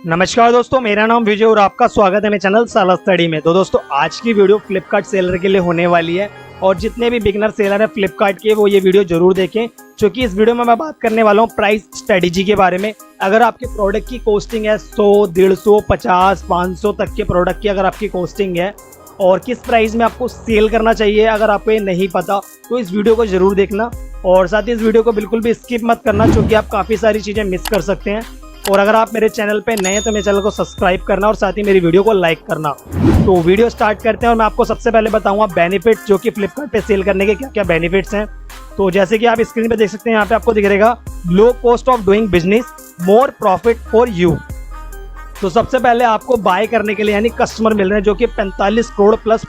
नमस्कार दोस्तों, मेरा नाम विजय और आपका स्वागत है मेरे चैनल साला स्टडी में। तो दोस्तों आज की वीडियो फ्लिपकार्ट सेलर के लिए होने वाली है और जितने भी बिगनर सेलर हैं फ्लिपकार्ट के वो ये वीडियो जरूर देखें, क्योंकि इस वीडियो में मैं बात करने वाला हूँ प्राइस स्ट्रेटेजी के बारे में। अगर आपके प्रोडक्ट की कॉस्टिंग है 100, 150, 50, 500 तक के प्रोडक्ट की अगर आपकी कॉस्टिंग है और किस प्राइस में आपको सेल करना चाहिए, अगर आपको ये नहीं पता तो इस वीडियो को जरूर देखना और साथ ही इस वीडियो को बिल्कुल भी स्किप मत करना, क्योंकि आप काफ़ी सारी चीज़ें मिस कर सकते हैं। और अगर आप मेरे चैनल पे नए हैं तो मेरे चैनल को सब्सक्राइब करना और साथ ही मेरी वीडियो को लाइक करना। तो वीडियो स्टार्ट करते हैं और मैं आपको सबसे पहले बताऊंगा बेनिफिट, जो कि फ्लिपकार्ट पे सेल करने के क्या क्या बेनिफिट्स हैं। तो जैसे कि आप स्क्रीन पे देख सकते हैं, यहाँ पे आपको दिख रहेगा low cost of doing business, more profit for you. तो सबसे पहले आपको बाय करने के लिए यानी कस्टमर मिल रहे हैं, जो कि 45 करोड़ प्लस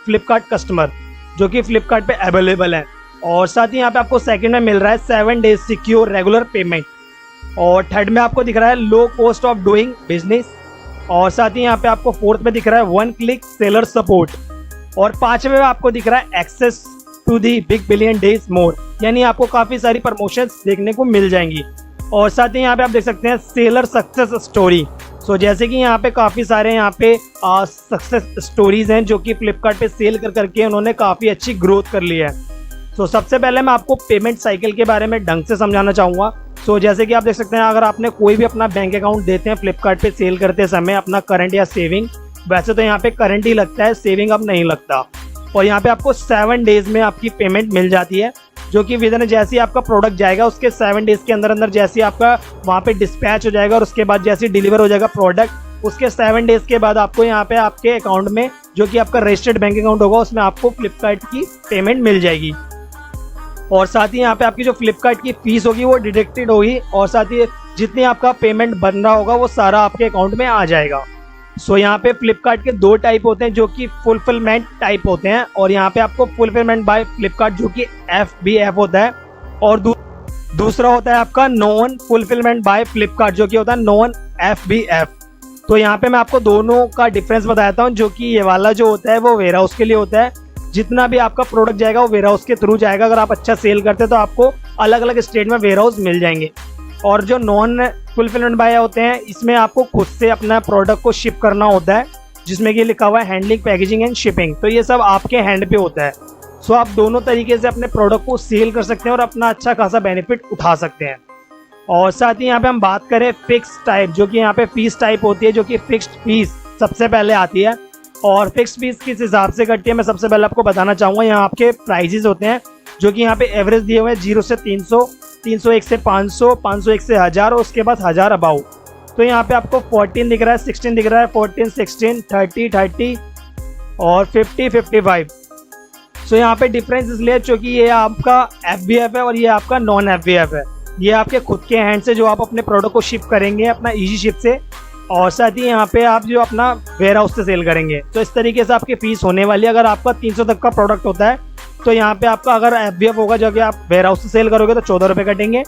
फ्लिपकार्ट कस्टमर जो कि फ्लिपकार्ट पे अवेलेबल है। और साथ ही यहाँ पे आपको सेकंड में मिल रहा है 7 डेज सिक्योर रेगुलर पेमेंट। और थर्ड में आपको दिख रहा है low cost of doing business. और साथ ही यहाँ पे आपको फोर्थ में दिख रहा है 1 क्लिक सेलर सपोर्ट। और पांचवें में आपको दिख रहा है access to the big billion days more, यानी आपको काफी सारी प्रमोशंस देखने को मिल जाएंगी। और साथ ही यहाँ पे आप देख सकते हैं सेलर सक्सेस स्टोरी। सो जैसे कि यहाँ पे काफी सारे यहाँ पे सक्सेस स्टोरीज हैं जो कि फ्लिपकार्ट पे सेल कर करके उन्होंने काफी अच्छी ग्रोथ कर ली है। सो सबसे पहले मैं आपको पेमेंट साइकिल के बारे में ढंग से समझाना चाहूँगा। सो जैसे कि आप देख सकते हैं, अगर आपने कोई भी अपना बैंक अकाउंट देते हैं फ्लिपकार्ट पे सेल करते समय, अपना करंट या सेविंग, वैसे तो यहाँ पे करंट ही लगता है, सेविंग अब नहीं लगता। और यहाँ पे आपको 7 डेज में आपकी पेमेंट मिल जाती है, जो कि विदिन जैसे ही आपका प्रोडक्ट जाएगा उसके 7 डेज के अंदर अंदर जैसे ही आपका वहाँ पे डिस्पैच हो जाएगा और उसके बाद जैसे डिलीवर हो जाएगा प्रोडक्ट, उसके 7 डेज के बाद आपको यहाँ पे आपके अकाउंट में, जो कि आपका रजिस्टर्ड बैंक अकाउंट होगा, उसमें आपको फ्लिपकार्ट की पेमेंट मिल जाएगी। और साथ ही यहाँ पे आपकी जो फ्लिपकार्ट की फीस होगी वो डिडक्टेड होगी और साथ ही जितनी आपका पेमेंट बन रहा होगा वो सारा आपके अकाउंट में आ जाएगा। सो यहाँ पे फ्लिपकार्ट के 2 टाइप होते हैं, जो कि फुलफिलमेंट टाइप होते हैं। और यहाँ पे आपको फुलफिलमेंट बाय फ्लिपकार्ट जो कि FBF होता है, और दूसरा होता है आपका नॉन फुलफिलमेंट बाय फ्लिपकार्ट जो कि होता है नॉन FBF। तो यहाँ पे मैं आपको दोनों का डिफरेंस बताता हूँ। जो कि ये वाला जो होता है वो वेयर हाउस के लिए होता है, जितना भी आपका प्रोडक्ट जाएगा वो वेयर हाउस के थ्रू जाएगा। अगर आप अच्छा सेल करते हैं तो आपको अलग अलग स्टेट में वेयर हाउस मिल जाएंगे। और जो नॉन फुलफिलमेंट बाय होते हैं, इसमें आपको खुद से अपना प्रोडक्ट को शिप करना होता है, जिसमें कि लिखा हुआ है हैंडलिंग, पैकेजिंग एंड शिपिंग। तो ये सब आपके हैंड पे होता है। सो आप दोनों तरीके से अपने प्रोडक्ट को सेल कर सकते हैं और अपना अच्छा खासा बेनिफिट उठा सकते हैं। और साथ ही यहाँ पे हम बात करें फिक्स टाइप, जो कि यहाँ पे फीस टाइप होती है, जो कि फिक्स्ड फीस सबसे पहले आती है। और फिक्स फीस किस हिसाब से कटती है मैं सबसे पहले आपको बताना चाहूँगा। यहाँ आपके प्राइजेस होते हैं, जो कि यहाँ पे एवरेज दिए हुए हैं 0 से 300, 301 से 500, 501 से 1000 और उसके बाद 1000 अबाउ। तो यहाँ पे आपको 14 दिख रहा है, 16 दिख रहा है, 14, 16, 30, 30 और 50, 55। सो यहाँ पे डिफरेंस इसलिए क्योंकि ये आपका FBF है और ये आपका नॉन FBF है। ये आपके खुद के हैंड से जो आप अपने प्रोडक्ट को शिप करेंगे अपना ईजी शिप से, और साथ ही यहाँ पे आप जो अपना वेयर हाउस से सेल करेंगे। तो इस तरीके से आपकी फीस होने वाली है। अगर आपका 300 तक का प्रोडक्ट होता है तो यहाँ पे आपका अगर FBF होगा, जो कि आप वेयर हाउस से सेल करोगे तो 14 रुपये कटेंगे।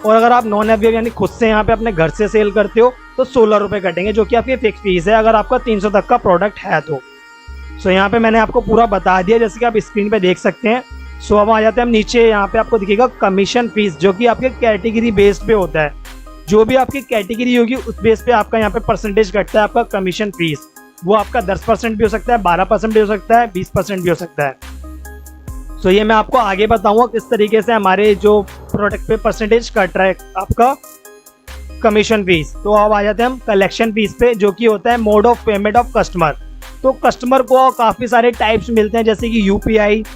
और अगर आप नॉन FBF यानी खुद से यहाँ पे अपने घर से सेल करते हो तो 16 रुपये कटेंगे, जो कि आपकी फिक्स फीस है अगर आपका 300 तक का प्रोडक्ट है तो। सो यहाँ पे मैंने आपको पूरा बता दिया, जैसे कि आप स्क्रीन पे देख सकते हैं। सो अब आ जाते हैं हम नीचे। यहाँ पे आपको दिखेगा कमीशन फीस, जो कि आपके कैटेगरी बेस्ड पे होता है। जो भी आपकी कैटेगरी होगी उस बेस पे आपका यहाँ पे परसेंटेज कटता है आपका कमीशन फीस। वो आपका 10% भी हो सकता है, 12% भी हो सकता है, 20% भी हो सकता है। सो ये मैं आपको आगे बताऊंगा किस तरीके से हमारे जो प्रोडक्ट पे परसेंटेज कट रहा है आपका कमीशन फीस। तो अब आ जाते हैं हम कलेक्शन फीस पे, जो कि होता है mode of payment of customer. तो कस्टमर को काफ़ी सारे टाइप्स मिलते हैं, जैसे कि UPI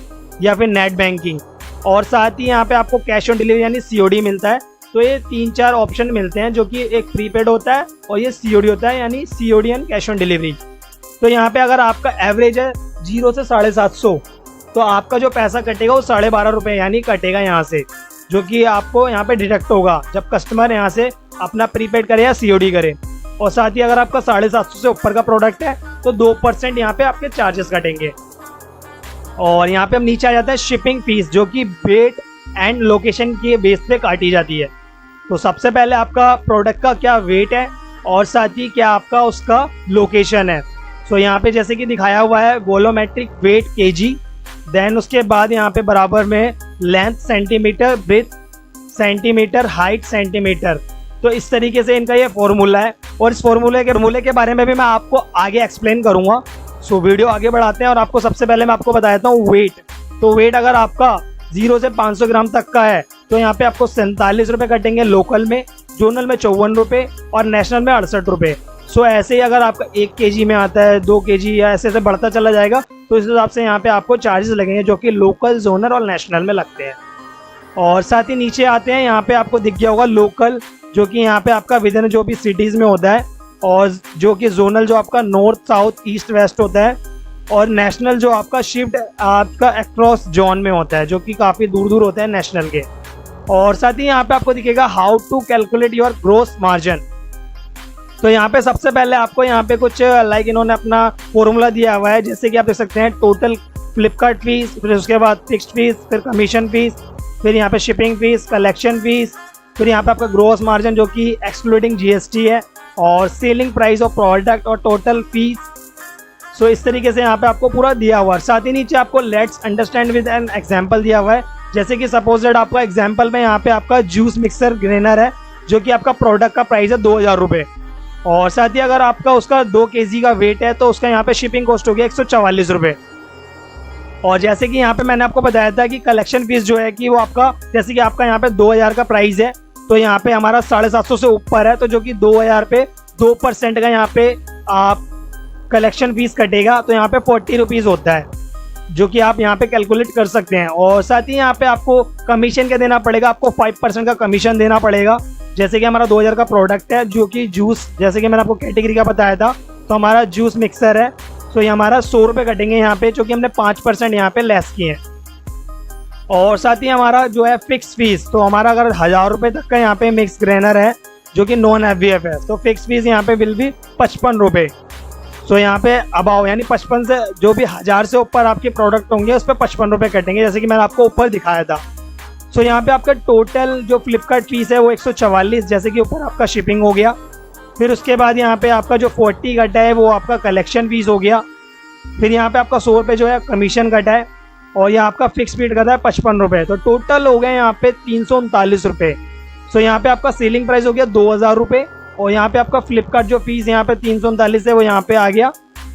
या फिर नेट बैंकिंग। और साथ ही यहाँ पे आपको कैश ऑन डिलीवरी यानी COD मिलता है। तो ये 3-4 ऑप्शन मिलते हैं, जो कि एक प्रीपेड होता है और ये COD होता है, यानी COD and cash on delivery. तो यहाँ पे अगर आपका एवरेज है 0 से 750, तो आपका जो पैसा कटेगा वो 12.5 रुपये यानी कटेगा यहाँ से, जो कि आपको यहाँ पे डिडक्ट होगा जब कस्टमर यहाँ से अपना प्रीपेड करे या COD करे। और साथ ही अगर आपका 750 से ऊपर का प्रोडक्ट है तो 2% यहाँ पे आपके चार्जेस कटेंगे। और यहाँ पे हम नीचे आ जाते हैं शिपिंग फीस, जो कि वेट एंड लोकेशन के बेस पे काटी जाती है। तो सबसे पहले आपका प्रोडक्ट का क्या वेट है और साथ ही क्या आपका उसका लोकेशन है। सो यहाँ पे जैसे कि दिखाया हुआ है वॉल्यूमेट्रिक वेट kg, देन उसके बाद यहाँ पे बराबर में length centimetre, breadth centimetre, height centimetre. तो इस तरीके से इनका ये फॉर्मूला है। और इस फॉर्मूले के बारे में भी मैं आपको आगे एक्सप्लेन करूंगा। सो वीडियो आगे बढ़ाते हैं और आपको सबसे पहले मैं आपको बता देता हूँ वेट। तो वेट अगर आपका 0 से 500 ग्राम तक का है तो यहाँ पे आपको 47 रुपये कटेंगे लोकल में, जोनल में 54 रुपये और नेशनल में 68 रुपये। सो ऐसे ही अगर आपका 1 kg में आता है, 2 kg या ऐसे ऐसे बढ़ता चला जाएगा तो इस हिसाब से यहाँ पे आपको चार्जेस लगेंगे जो कि लोकल, जोनल और नेशनल में लगते हैं। और साथ ही नीचे आते हैं, यहाँ पे आपको दिख गया होगा लोकल, जो कि यहाँ पे आपका विद इन जो भी सिटीज़ में होता है, और जो कि जोनल जो आपका नॉर्थ, साउथ, ईस्ट, वेस्ट होता है, और नेशनल जो आपका शिफ्ट आपका अक्रॉस जोन में होता है, जो कि काफ़ी दूर दूर होते हैं नेशनल के। और साथ ही यहाँ पे आपको दिखेगा how to calculate your gross margin. तो यहाँ पे सबसे पहले आपको यहाँ पे कुछ इन्होंने अपना फॉर्मूला दिया हुआ है, जैसे कि आप देख सकते हैं टोटल फ्लिपकार्ट फीस, फिर उसके बाद फिक्स्ड फीस, फिर कमीशन फीस, फिर यहाँ पे शिपिंग फीस, कलेक्शन फीस, फिर यहाँ पे आपका ग्रोस मार्जिन जो कि एक्सक्लूडिंग GST है, और सेलिंग प्राइस ऑफ प्रोडक्ट और टोटल फीस। सो इस तरीके से यहाँ पे आपको पूरा दिया हुआ है। साथ ही नीचे आपको let's understand with an example दिया हुआ है, जैसे कि सपोजेड आपका एग्जांपल में यहाँ पे आपका जूस मिक्सर ग्रेनर है, जो कि आपका प्रोडक्ट का प्राइस है 2000 रुपये, और साथ ही अगर आपका उसका 2 kg का वेट है तो उसका यहाँ पे शिपिंग कॉस्ट हो गया 144 रुपये। और जैसे कि यहाँ पे मैंने आपको बताया था कि कलेक्शन फीस जो है कि वो आपका, जैसे कि आपका यहाँ पे 2000 का प्राइस है तो यहाँ पे हमारा 750 से ऊपर है, तो जो कि 2000 पे 2% का यहाँ पे आप कलेक्शन फीस कटेगा, तो यहाँ पे 40 रुपीज़ होता है, जो कि आप यहाँ पे कैलकुलेट कर सकते हैं। और साथ ही यहाँ पे आपको कमीशन क्या देना पड़ेगा, आपको 5% का कमीशन देना पड़ेगा। जैसे कि हमारा 2000 का प्रोडक्ट है जो कि जूस, जैसे कि मैंने आपको कैटेगरी का बताया था, तो हमारा जूस मिक्सर है, तो ये हमारा 100 रुपये कटेंगे यहाँ पे, जो कि हमने 5% यहाँ पे लेस किए हैं। और साथ ही हमारा जो है फिक्स फीस, तो हमारा अगर 1000 रुपये तक का यहाँ पे मिक्स ग्रेनर है जो कि नॉन FVF है, तो फिक्स फीस यहाँ पे विल भी 55 रुपये। सो यहाँ पे अबाव यानी 55 से जो भी 1000 से ऊपर आपके प्रोडक्ट होंगे उस पर 55 रुपये कटेंगे, जैसे कि मैंने आपको ऊपर दिखाया था। सो यहाँ पे आपका टोटल जो फ्लिपकार्ट फीस है वो 144, जैसे कि ऊपर आपका शिपिंग हो गया। फिर उसके बाद यहाँ पे आपका जो 40 कटा है वो आपका कलेक्शन फीस हो गया। फिर यहाँ पे आपका 100 रुपये जो है कमीशन कटा है, और यहाँ आपका फिक्स फीट कटा है 55 रुपये, तो टोटल हो गए यहाँ पे 339 रुपये। सो यहाँ पे आपका सेलिंग प्राइस हो गया 2000 रुपये, और यहाँ पे आपका फ्लिपकार्ट जो फीस यहाँ पे 339 है वो यहाँ पे आ गया।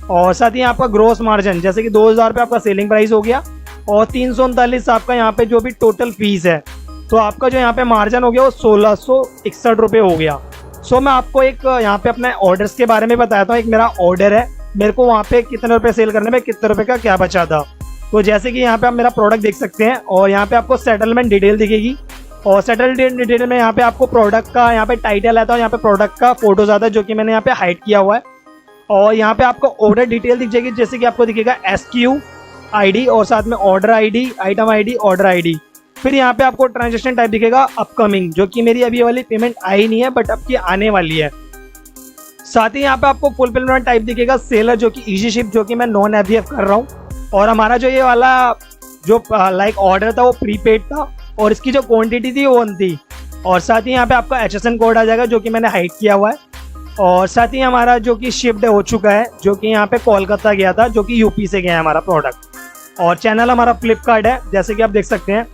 और साथ ही आपका ग्रोस मार्जिन, जैसे कि 2000 रुपये आपका सेलिंग प्राइस हो गया और 339 आपका यहाँ पे जो भी टोटल फीस है, तो आपका जो यहाँ पे मार्जिन हो गया वो 1661 रुपये हो गया। सो मैं आपको एक यहाँ पे अपने ऑर्डर्स के बारे में बताता हूँ। एक मेरा ऑर्डर है, मेरे को वहाँ पे कितने रुपए सेल करने में कितने रुपए का क्या बचा था। तो जैसे कि यहाँ पे आप मेरा प्रोडक्ट देख सकते हैं, और यहाँ पे आपको सेटलमेंट डिटेल दिखेगी, और सेटलमेंट डिटेल में यहाँ पे आपको प्रोडक्ट का यहाँ पे टाइटल आता है, यहाँ पे प्रोडक्ट का फोटोज आता है जो कि मैंने यहाँ पे हाइड किया हुआ है। और यहाँ पे आपको ऑर्डर डिटेल दिख जाएगी, जैसे कि आपको दिखेगा SKU ID और साथ में order ID, item ID, order ID। फिर यहाँ पे आपको ट्रांजेक्शन टाइप दिखेगा अपकमिंग, जो कि मेरी अभी वाली पेमेंट आई नहीं है बट अब की आने वाली है। साथ ही यहाँ पे आपको फुलफिलमेंट टाइप दिखेगा सेलर, जो कि इजी शिप, जो कि मैं नॉन FVF कर रहा हूँ। और हमारा जो ये वाला जो ऑर्डर था वो प्रीपेड था, और इसकी जो क्वांटिटी थी वो 1 थी। और साथ ही यहाँ पे आपका HSN कोड आ जाएगा जो कि मैंने हाइड किया हुआ है। और साथ ही हमारा जो कि शिफ्ट हो चुका है, जो कि यहाँ पे कोलकाता गया था, जो कि UP से गया है हमारा प्रोडक्ट। और चैनल हमारा फ्लिपकार्ट है, जैसे कि आप देख सकते हैं।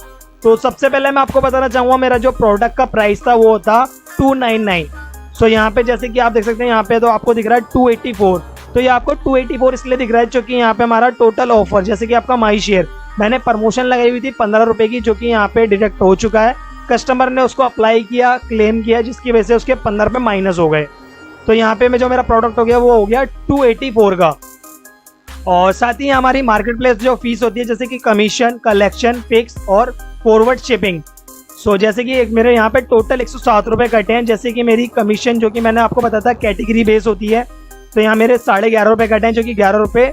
तो सबसे पहले मैं आपको बताना चाहूँगा, मेरा जो प्रोडक्ट का प्राइस था वो था 299। सो यहाँ पे जैसे कि आप देख सकते हैं, यहाँ पे तो आपको दिख रहा है 284। तो ये आपको 284 इसलिए दिख रहा है क्योंकि यहाँ पे हमारा टोटल ऑफर, जैसे कि आपका माई शेयर, मैंने प्रमोशन लगाई हुई थी 15 रुपये की, जो कि यहाँ पे डिडक्ट हो चुका है। कस्टमर ने उसको अप्लाई किया, क्लेम किया, जिसकी वजह से उसके 15 रुपये माइनस हो गए। तो यहाँ पे मैं जो मेरा प्रोडक्ट हो गया वो हो गया 284 का। और साथ ही हमारी मार्केट प्लेस जो फीस होती है, जैसे कि कमीशन, कलेक्शन, फिक्स और फॉरवर्ड शिपिंग। सो जैसे कि एक मेरे यहाँ पे टोटल 107 रुपये कटे हैं, जैसे कि मेरी कमीशन जो कि मैंने आपको बताया था कैटेगरी बेस होती है, तो यहाँ मेरे 11.5 रुपये कटे हैं, जो कि 11 रुपये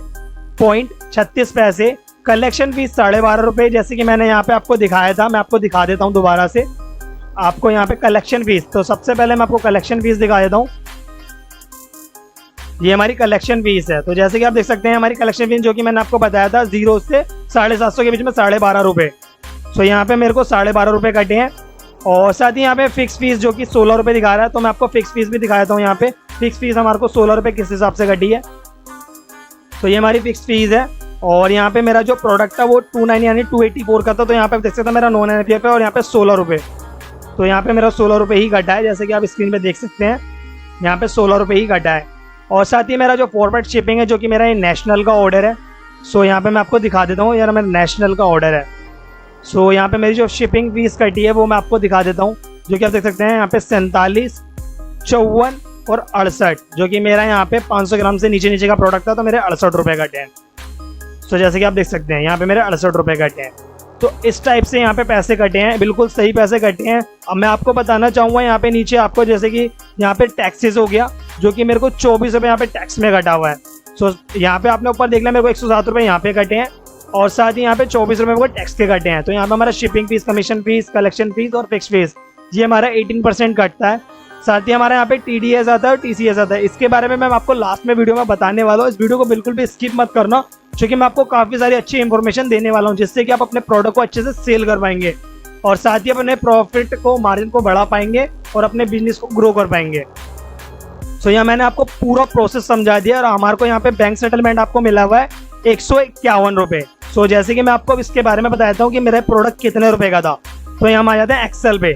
पॉइंट 36 पैसे। कलेक्शन फीस 12.5 रुपये, जैसे कि मैंने यहाँ पे आपको दिखाया था, मैं आपको दिखा देता हूँ दोबारा से आपको यहाँ पे कलेक्शन फीस। तो सबसे पहले मैं आपको कलेक्शन फीस दिखा देता हूँ, ये हमारी कलेक्शन फीस है। तो जैसे कि आप देख सकते हैं हमारी कलेक्शन फीस, जो कि मैंने आपको बताया था 0 से 750 के बीच में 12.5 रुपये। सो यहाँ पे मेरे को 12.5 रुपये कटे हैं। और साथ ही यहाँ पे फिक्स फीस जो कि 16 रुपये दिखा रहा है, तो मैं आपको फिक्स फीस भी दिखा देता हूँ। यहाँ पे फिक्स फीस हमारे को 16 रुपये किस हिसाब से कटी है, तो ये हमारी फिक्स फीस है। और यहाँ पे मेरा जो प्रोडक्ट था वो 29 यानी 284 का था, तो यहाँ पे देख सकते हैं मेरा नॉन FVF है, और यहाँ पे 16 रुपये, तो यहाँ पे मेरा 16 रुपये ही कटा है, जैसे कि आप स्क्रीन पे देख सकते हैं। यहाँ पे 16 रुपये ही कटा है। और साथ ही मेरा जो फॉरवर्ड शिपिंग है, जो कि मेरा ये नेशनल का ऑर्डर है, सो यहाँ पे मैं आपको दिखा देता हूँ। यार मेरा नेशनल का ऑर्डर है, सो यहाँ पे मेरी जो शिपिंग फीस कटी है वो मैं आपको दिखा देता हूँ, जो कि आप देख सकते हैं यहाँ पे 47, 54 और 68, जो कि मेरा यहाँ पे 500 ग्राम से नीचे का प्रोडक्ट था, तो मेरे 68 रुपये कटे हैं। सो जैसे कि आप देख सकते हैं यहाँ पे मेरे 68 रुपये कटे हैं। तो इस टाइप से यहाँ पे पैसे कटे हैं, बिल्कुल सही पैसे कटे हैं। अब मैं आपको बताना चाहूँगा यहाँ पे नीचे आपको, जैसे कि यहाँ पे टैक्सेस हो गया, जो कि मेरे को 24 रुपये यहाँ पे टैक्स में कटा हुआ है। सो यहाँ पे आपने ऊपर देख लिया, मेरे को 107 रुपये यहाँ पे कटे हैं, और साथ ही यहाँ पे 24 रुपये मेरे को टैक्स के कटे हैं। तो यहाँ पे हमारा shipping fees, commission fees, collection fees और फिक्स फीस, ये हमारा 18% कटता है। साथ ही हमारे यहाँ पे TDS आता है और TCS आता है। इसके बारे में मैं आपको लास्ट में वीडियो में बताने वाला हूँ। इस वीडियो को बिल्कुल भी स्किप मत करना, क्योंकि मैं आपको काफ़ी सारी अच्छी इंफॉर्मेशन देने वाला हूँ, जिससे कि आप अपने प्रोडक्ट को अच्छे से सेल कर पाएंगे और साथ ही अपने प्रॉफिट को, मार्जिन को बढ़ा पाएंगे और अपने बिजनेस को ग्रो कर पाएंगे। सो यहाँ मैंने आपको पूरा प्रोसेस समझा दिया, और हमारे को यहाँ पे बैंक सेटलमेंट आपको मिला हुआ है 151 रुपये। सो जैसे कि मैं आपको इसके बारे में बताता हूँ कि मेरा प्रोडक्ट कितने रुपए का था, तो यहाँ हम आ जाते हैं एक्सेल पे।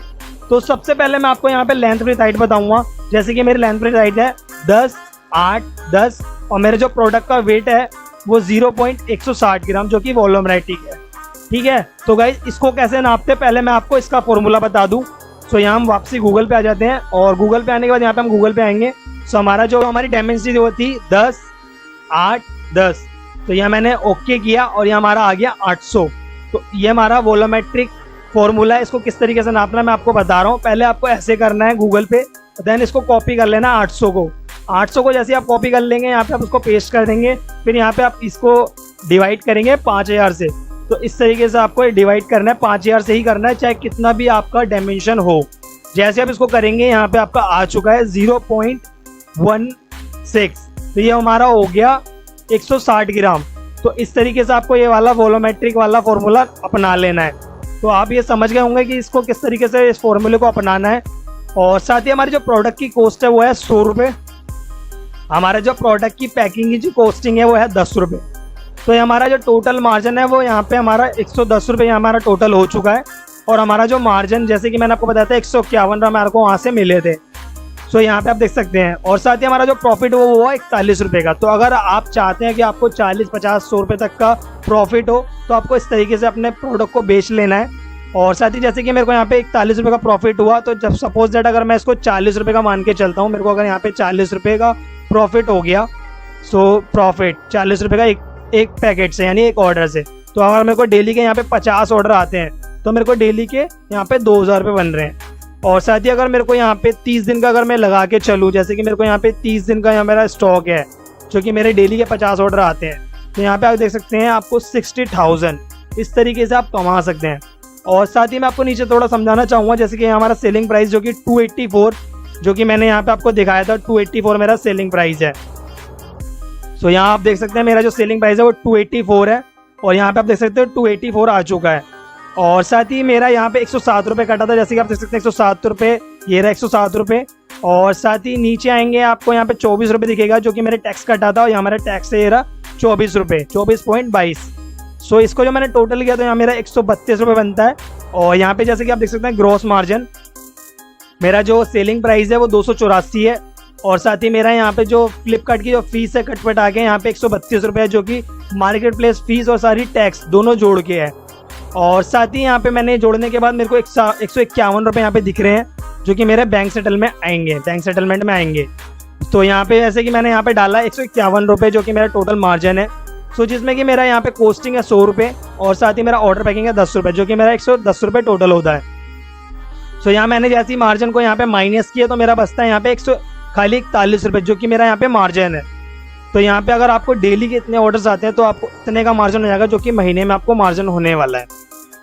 तो सबसे पहले मैं आपको यहाँ पे लेंथ फ्री हाइट बताऊंगा। जैसे कि मेरी लेंथ फ्री हाइट है 10, 8, 10, और मेरे जो प्रोडक्ट का वेट है वो 0.160 ग्राम, जो कि वॉल्यूमेट्रिक है। ठीक है, तो गाइस इसको कैसे नापते, पहले मैं आपको इसका फॉर्मूला बता दूं। सो यहाँ हम वापसी गूगल पे आ जाते हैं, और गूगल पे आने के बाद यहाँ पे हम गूगल पे आएंगे। सो हमारी डायमेंसिटी जो थी 10, 8, 10, तो यह मैंने ओके किया और ये हमारा आ गया 800। तो ये हमारा वॉल्यूमेट्रिक फॉर्मूला है। इसको किस तरीके से नापना है मैं आपको बता रहा हूँ। पहले आपको ऐसे करना है गूगल पे, देन इसको कॉपी कर लेना 800 को जैसे आप कॉपी कर लेंगे, यहाँ पे आप उसको पेस्ट कर देंगे, फिर यहाँ पे आप इसको डिवाइड करेंगे 5000 से। तो इस तरीके से आपको डिवाइड करना है, 5000 से ही करना है, चाहे कितना भी आपका डायमेंशन हो। जैसे आप इसको करेंगे यहाँ पे आपका आ चुका है 0.16, तो ये हमारा हो गया 160 ग्राम। तो इस तरीके से आपको ये वाला वॉल्यूमेट्रिक वाला फॉर्मूला अपना लेना है। तो आप ये समझ गए होंगे कि इसको किस तरीके से इस फॉर्मूले को अपनाना है। और साथ ही हमारी जो प्रोडक्ट की कॉस्ट है वो है 100 रुपये। हमारे जो प्रोडक्ट की पैकिंग की जो कॉस्टिंग है वो है 10 रुपये। तो ये हमारा जो टोटल मार्जिन है वो यहाँ पे हमारा 110 रुपये हमारा टोटल हो चुका है। और हमारा जो मार्जिन, जैसे कि मैंने आपको बताया था 151 रुपये हमारे को वहाँ से मिले थे। सो यहाँ पे आप देख सकते हैं। और साथ ही हमारा जो प्रॉफिट वो हुआ 41 रुपये का। तो अगर आप चाहते हैं कि आपको 40, 50, 100 रुपये तक का प्रॉफिट हो, तो आपको इस तरीके से अपने प्रोडक्ट को बेच लेना है। और साथ ही जैसे कि मेरे को यहाँ पे 41 रुपये का प्रॉफिट हुआ, तो जब सपोज दैट अगर मैं इसको 40 रुपये का मान के चलता हूँ, मेरे को अगर यहाँ पे 40 रुपये का प्रॉफिट हो गया, सो प्रॉफिट 40 रुपये का एक पैकेट से, यानी एक ऑर्डर से। तो अगर मेरे को डेली के यहाँ पे 50 ऑर्डर आते हैं, तो मेरे को डेली के यहाँ पे 2000 रुपये बन रहे हैं। और साथ ही अगर मेरे को यहाँ पे 30 दिन का अगर मैं लगा के चलूँ, जैसे कि मेरे को यहाँ पे 30 दिन का यहाँ मेरा स्टॉक है, जो कि मेरे डेली के 50 ऑर्डर आते हैं, तो यहाँ पे आप देख सकते हैं आपको 60,000 इस तरीके से आप कमा सकते हैं। और साथ ही मैं आपको नीचे थोड़ा समझाना चाहूँगा, जैसे कि हमारा सेलिंग प्राइस जो कि 284, जो कि मैंने यहाँ पे आपको दिखाया था 284 मेरा सेलिंग प्राइस है। सो यहाँ आप देख सकते हैं मेरा जो सेलिंग प्राइस है वो 284 है, और यहाँ पे आप देख सकते हो 284 आ चुका है। और साथ ही मेरा यहाँ पे 107 रुपये कटा था, जैसे कि आप देख सकते हैं 107 रुपये, ये रहा 107 रुपये। और साथ ही नीचे आएंगे आपको यहाँ पे 24 रुपये दिखेगा, जो कि मेरे टैक्स कटा था, और यहाँ मेरा टैक्स है ये रहा 24 रुपये, 24.22। सो इसको जो मैंने टोटल किया तो यहाँ मेरा 132 रुपये बनता है। और यहाँ पे जैसे कि आप देख सकते हैं ग्रॉस मार्जिन, मेरा जो सेलिंग प्राइस है वो 284 है। और साथ ही मेरा यहाँ पे जो फ्लिपकार्ट की जो फीस है कटपट आके यहाँ पे 132 रुपये है, जो कि मार्केट प्लेस फीस और सारी टैक्स दोनों जोड़ के है। और साथ ही यहाँ पे मैंने जोड़ने के बाद मेरे को 151 रुपये यहाँ पे दिख रहे हैं, जो कि मेरे बैंक सेटलमेंट में आएंगे। तो यहाँ पे जैसे कि मैंने यहाँ पे डाला 151 रुपये, जो कि मेरा टोटल मार्जिन है। सो जिसमें कि मेरा यहाँ पे कॉस्टिंग है 100 रुपये, और साथ ही मेरा ऑर्डर पैकिंग है 10 रुपये, जो कि मेरा 110 रुपये टोटल होता है। सो यहाँ मैंने जैसे ही मार्जिन को यहाँ पे माइनस किया, तो मेरा बचता है यहाँ पे खाली 41 रुपये, जो कि मेरा यहाँ पे मार्जिन है। तो यहाँ पे अगर आपको डेली के इतने ऑर्डर्स आते हैं, तो आपको इतने का मार्जिन हो जाएगा, जो कि महीने में आपको मार्जिन होने वाला है।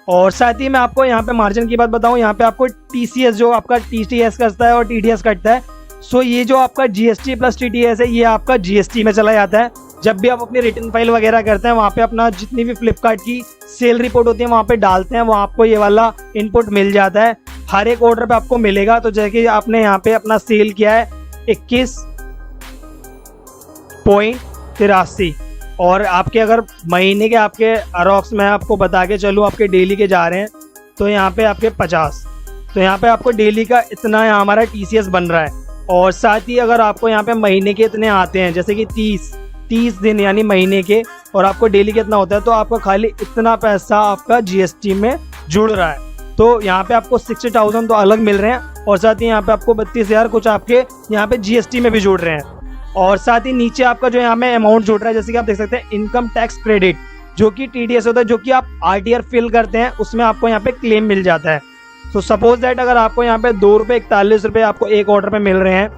और साथ ही मैं आपको यहाँ पे मार्जिन की बात बताऊँ, यहाँ पे आपको TCS जो आपका TTS करता है और TDS कटता है। सो ये जो आपका GST प्लस TTS है, ये आपका GST में चला जाता है। जब भी आप अपनी रिटर्न फाइल वगैरह करते हैं, वहाँ पे अपना जितनी भी फ्लिपकार्ट की सेल रिपोर्ट होती है वहाँ पे डालते हैं, वहाँ आपको ये वाला इनपुट मिल जाता है, हर एक ऑर्डर पे आपको मिलेगा। तो जैसे कि आपने यहाँ पे अपना सेल किया है 21.83, और आपके अगर महीने के आपके अरॉक्स में आपको बता के चलूँ आपके डेली के जा रहे हैं, तो यहाँ पे आपके 50, तो यहाँ पे आपको डेली का इतना हमारा TCS बन रहा है। और साथ ही अगर आपको यहाँ पे महीने के इतने आते हैं, जैसे कि 30 दिन यानी महीने के, और आपको डेली के इतना होता है, तो आपका खाली इतना पैसा आपका जीएसटी में जुड़ रहा है। तो यहाँ पे आपको 60,000 तो अलग मिल रहे हैं, और साथ ही यहाँ पे आपको 32,000 कुछ आपके यहाँ पे जीएसटी में भी जुड़ रहे हैं। और साथ ही नीचे आपका जो यहाँ में अमाउंट जुड़ रहा है, जैसे कि आप देख सकते हैं इनकम टैक्स क्रेडिट, जो कि टीडीएस होता है, जो कि आप आरटीआर फिल करते हैं उसमें आपको यहाँ पे क्लेम मिल जाता है। तो सपोज दैट अगर आपको यहाँ पे ₹2.41 आपको एक ऑर्डर पे मिल रहे हैं,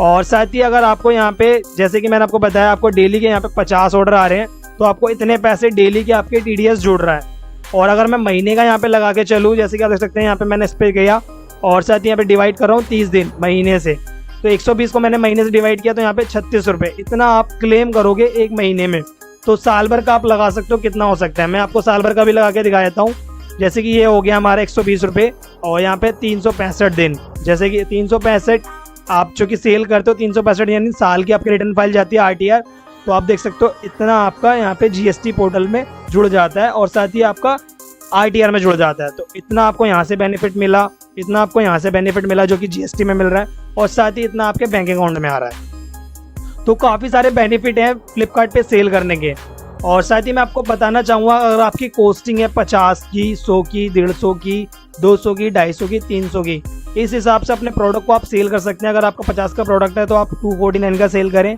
और साथ ही अगर आपको यहाँ पे, जैसे कि मैंने आपको बताया, आपको डेली के यहाँ पे 50 ऑर्डर आ रहे हैं, तो आपको इतने पैसे डेली के आपके टीडीएस जुड़ रहा है। और अगर मैं महीने का यहाँ पे लगा के चलूँ, जैसे कि आप देख सकते हैं यहाँ पे मैंने इस पे गया, और साथ ही यहाँ पे डिवाइड कर रहा हूँ 30 दिन महीने से, तो 120 को मैंने महीने से डिवाइड किया, तो यहाँ पे ₹36 इतना आप क्लेम करोगे एक महीने में। तो साल भर का आप लगा सकते हो कितना हो सकता है। मैं आपको साल भर का भी लगा के दिखा देता हूँ। जैसे कि ये हो गया हमारा ₹120, और यहाँ पे 365 दिन, जैसे कि 365 आप जो कि सेल करते हो, 365 यानी साल की आपकी रिटर्न फाइल जाती है आरटीआर। तो आप देख सकते हो इतना आपका यहाँ पे जीएसटी पोर्टल में जुड़ जाता है, और साथ ही आपका आरटीआर में जुड़ जाता है। तो इतना आपको यहाँ से बेनिफिट मिला, इतना आपको यहाँ से बेनिफिट मिला जो कि जीएसटी में मिल रहा है, और साथ ही इतना आपके बैंक अकाउंट में आ रहा है। तो काफ़ी सारे बेनिफिट हैं फ्लिपकार्ट पे सेल करने के। और साथ ही मैं आपको बताना चाहूँगा, अगर आपकी कॉस्टिंग है 50 की, 100 की, 150 की, 200 की, 250 की, 300 की, इस हिसाब से अपने प्रोडक्ट को आप सेल कर सकते हैं। अगर आपका 50 का प्रोडक्ट है तो आप 249 का सेल करें,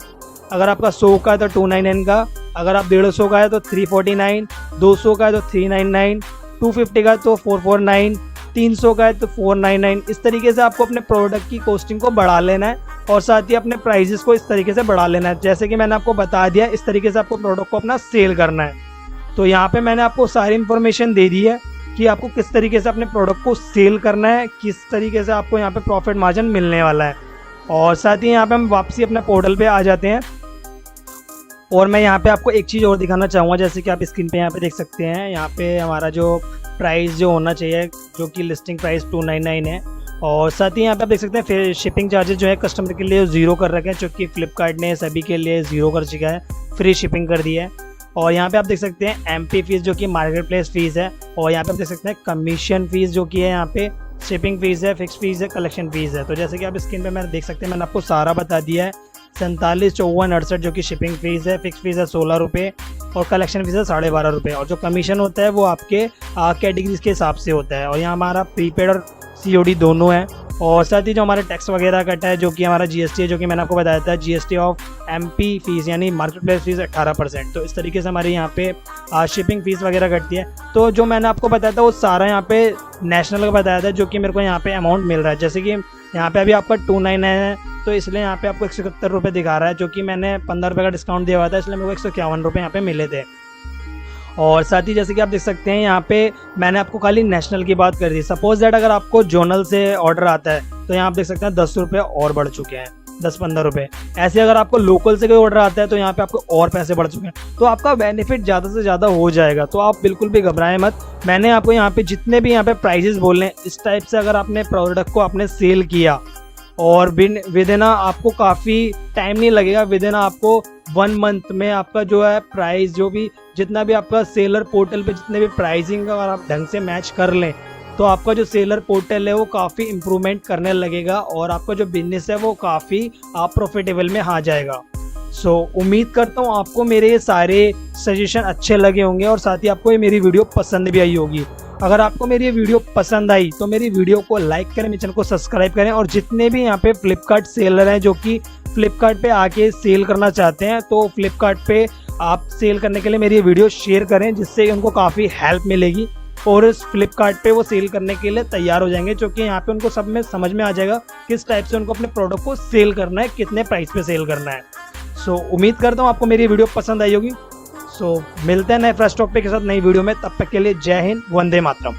अगर आपका 100 का है तो 299 का, अगर आप 150 का है तो 349, 200 का है तो 399, 250 का है तो 449, 300 का है तो 499। इस तरीके से आपको अपने प्रोडक्ट की कॉस्टिंग को बढ़ा लेना है, और साथ ही अपने प्राइजेस को इस तरीके से बढ़ा लेना है। जैसे कि मैंने आपको बता दिया, इस तरीके से आपको प्रोडक्ट को अपना सेल करना है। तो यहाँ पे मैंने आपको सारी इन्फॉर्मेशन दे दी है कि आपको किस तरीके से अपने प्रोडक्ट को सेल करना है, किस तरीके से आपको यहाँ पे प्रॉफिट मार्जिन मिलने वाला है। और साथ ही यहाँ पे हम वापसी अपने पोर्टल पे आ जाते हैं, और मैं यहाँ पे आपको एक चीज़ और दिखाना चाहूँगा। जैसे कि आप स्क्रीन पे यहाँ पे देख सकते हैं, यहाँ पे हमारा जो प्राइस जो होना चाहिए, जो कि लिस्टिंग प्राइस 299 है, और साथ ही यहाँ पे आप देख सकते हैं फिर शिपिंग चार्जेस जो है कस्टमर के लिए 0 कर रखे हैं, चूँकि फ्लिपकार्ट ने सभी के लिए 0 कर चुका है, फ्री शिपिंग कर दी है। और यहाँ पे आप देख सकते हैं एमपी फीस जो कि मार्केट प्लेस फीस है, और यहाँ पे आप देख सकते हैं कमीशन फीस जो कि है, यहाँ पे शिपिंग फीस है, फिक्स फीस है, कलेक्शन फीस है। तो जैसे कि आप स्क्रीन पे मैंने देख सकते हैं, मैंने आपको सारा बता दिया है। 47, 54, 68 जो कि शिपिंग फीस है, फिक्स फीस है ₹16, और कलेक्शन फीस है ₹12.5, और जो कमीशन होता है वो आपके कैटेगरीज के हिसाब से होता है। और यहाँ हमारा प्रीपेड और सीओडी दोनों है, और साथ ही जो हमारा टैक्स वगैरह कटा है, जो कि हमारा जीएसटी है, जो कि मैंने आपको बताया था, जीएसटी ऑफ एमपी फीस यानी मार्केट प्लेस फीस 18%। तो इस तरीके से हमारे यहाँ पे शिपिंग फीस वगैरह कटती है। तो जो मैंने आपको बताया था वो सारा यहाँ पे नेशनल का बताया था, जो कि मेरे को यहाँ पे अमाउंट मिल रहा है। जैसे कि यहाँ पे अभी आपका 299 है, तो इसलिए यहाँ पे आपको ₹171 दिखा रहा है, जो कि मैंने ₹15 का डिस्काउंट दिया हुआ था, इसलिए मेरे को ₹151 यहाँ पे मिले थे। और साथ ही जैसे कि आप देख सकते हैं, यहाँ पे मैंने आपको खाली नेशनल की बात कर दी। सपोज दैट अगर आपको जोनल से ऑर्डर आता है, तो यहाँ आप देख सकते हैं ₹10 और बढ़ चुके हैं, ₹10-15। ऐसे अगर आपको लोकल से कोई ऑर्डर आता है तो यहाँ पे आपको और पैसे बढ़ चुके हैं, तो आपका बेनिफिट ज़्यादा से ज़्यादा हो जाएगा। तो आप बिल्कुल भी घबराएं मत। मैंने आपको यहाँ पे जितने भी यहाँ पे प्राइजेस बोल रहे हैं, इस टाइप से अगर आपने प्रोडक्ट को आपने सेल किया, और विद इन आपको काफ़ी टाइम नहीं लगेगा, विद इन आपको 1 मंथ में आपका जो है प्राइस, जो भी जितना भी आपका सेलर पोर्टल पे जितने भी प्राइसिंग अगर आप ढंग से मैच कर लें, तो आपका जो सेलर पोर्टल है वो काफ़ी इम्प्रूवमेंट करने लगेगा, और आपका जो बिजनेस है वो काफ़ी आप प्रॉफिटेबल में आ जाएगा। सो उम्मीद करता हूँ आपको मेरे ये सारे सजेशन अच्छे लगे होंगे, और साथ ही आपको ये मेरी वीडियो पसंद भी आई होगी। अगर आपको मेरी ये वीडियो पसंद आई तो मेरी वीडियो को लाइक करें, मेरे चैनल को सब्सक्राइब करें, और जितने भी यहाँ पे फ्लिपकार्ट सेलर हैं जो कि फ्लिपकार्ट पे आके सेल करना चाहते हैं, तो फ्लिपकार्ट पे आप सेल करने के लिए मेरी वीडियो शेयर करें, जिससे उनको काफ़ी हेल्प मिलेगी, और इस फ्लिपकार्ट पे वो सेल करने के लिए तैयार हो जाएंगे, क्योंकि यहाँ पे उनको सब में समझ में आ जाएगा किस टाइप से उनको अपने प्रोडक्ट को सेल करना है, कितने प्राइस पे सेल करना है। सो उम्मीद करता हूँ आपको मेरी वीडियो पसंद आई होगी। सो मिलते हैं नए फ्रेश टॉपिक के साथ नई वीडियो में, तब तक के लिए जय हिंद, वंदे मातरम।